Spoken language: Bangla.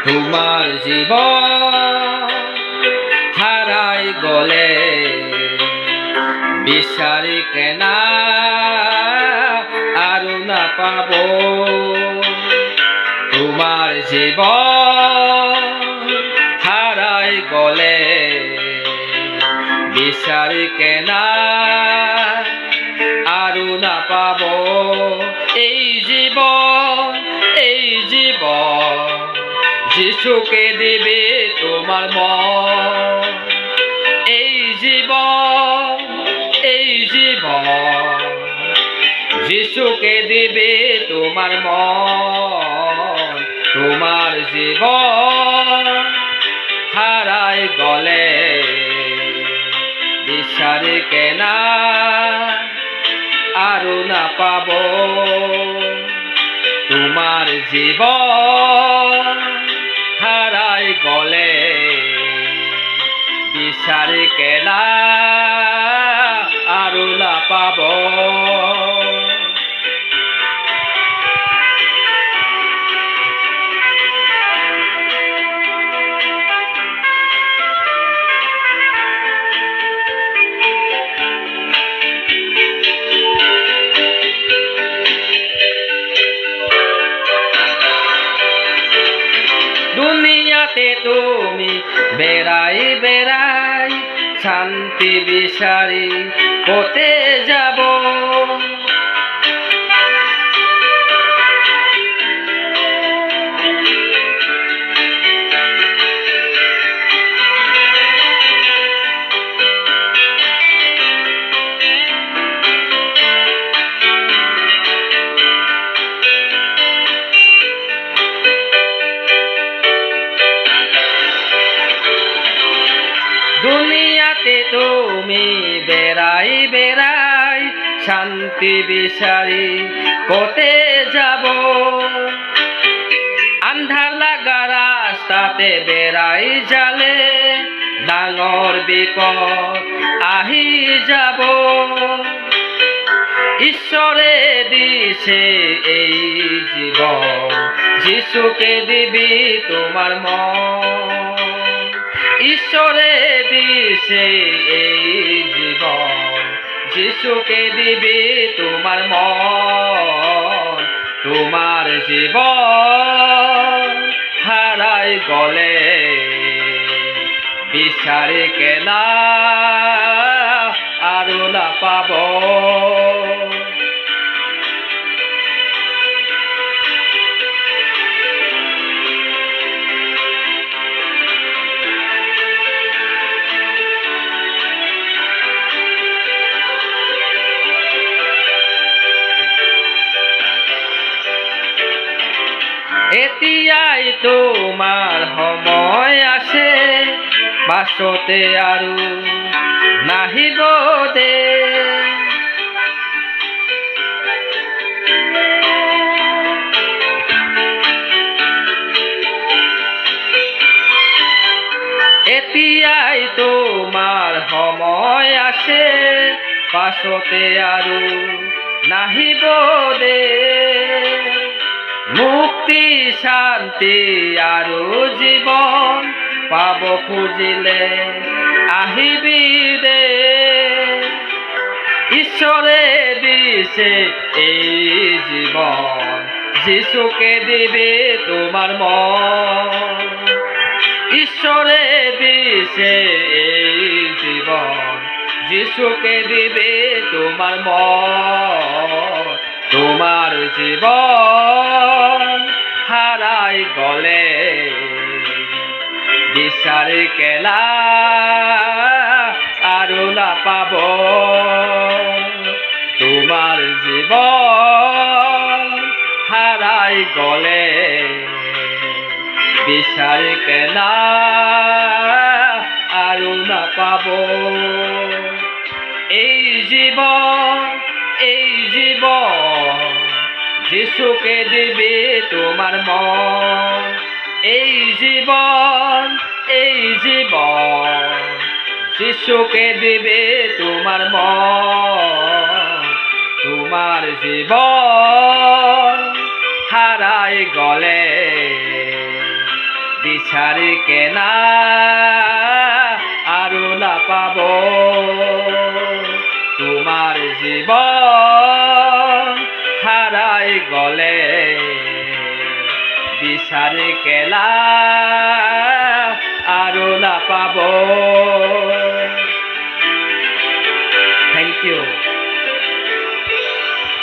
তোমার জীবন হারাই গলে বিচারি কেনা আৰু না পাব। তোমার জীবন হারাই গলে বিচারি কেনা আৰু না পাব। এই জীবন যিশুকে দিবে তোমার মন। এই জীবন যিশুকে দিবে তোমার মন। তোমার জীবন হারাই গলে বিচারি কেনা আৰু না পাব। তোমার জীবন হারাই গলে বিচারি কেনা আৰু না পাব। দুনিয়াতে তুমি বেড়াই শান্তি বিচারি কোতে যাব। দুনিয়াতে তুমি বেড়াই শান্তি বিচারি কোতে যাব। আন্ধার লাগা রাস্তাতে বেড়াই জালে ডাঙর বিপদ আহি যাব। ঈশ্বরে দিছে এই জীবন, যিশুকে দিবি তোমার মন। ঈশ্বরে দিছে এই জীবন, যিশুকে দিবি তোমার মন। তোমার জীবন হারাই গলে বিচারি কেনা আৰু না পাব। এতিয়াই তোমার সময় আছে, পাছতে আৰু নাহিব দে। এতিয়াই তোমার সময় আছে, পাছতে আৰু নাহিব দে। মুক্তি শান্তি আৰু জীবন পাব খুজিলে আহিবি দে। ঈশ্বৰে দিছে এই জীবন, যিশুকে দিবি তোমার মন। ঈশ্বরে দিছে এই জীবন, যিশুকে দিবি তোমার মন। তোমার জীবন হারাই গলে বিচারি কেনা আৰু না পাব। তোমার জীবন হারাই গলে বিচারি কেনা আৰু না পাব। এই জীবন যিশুকে দিবি তোমার মন। এই জীবন যিশুকে দিবি তোমার মন। তোমার জীবন হারাই গলে বিচারে কেনা আরো না পাব তোমার জীবন হারাই গলে বিচারে কেলা আরো না পাব। Thank you.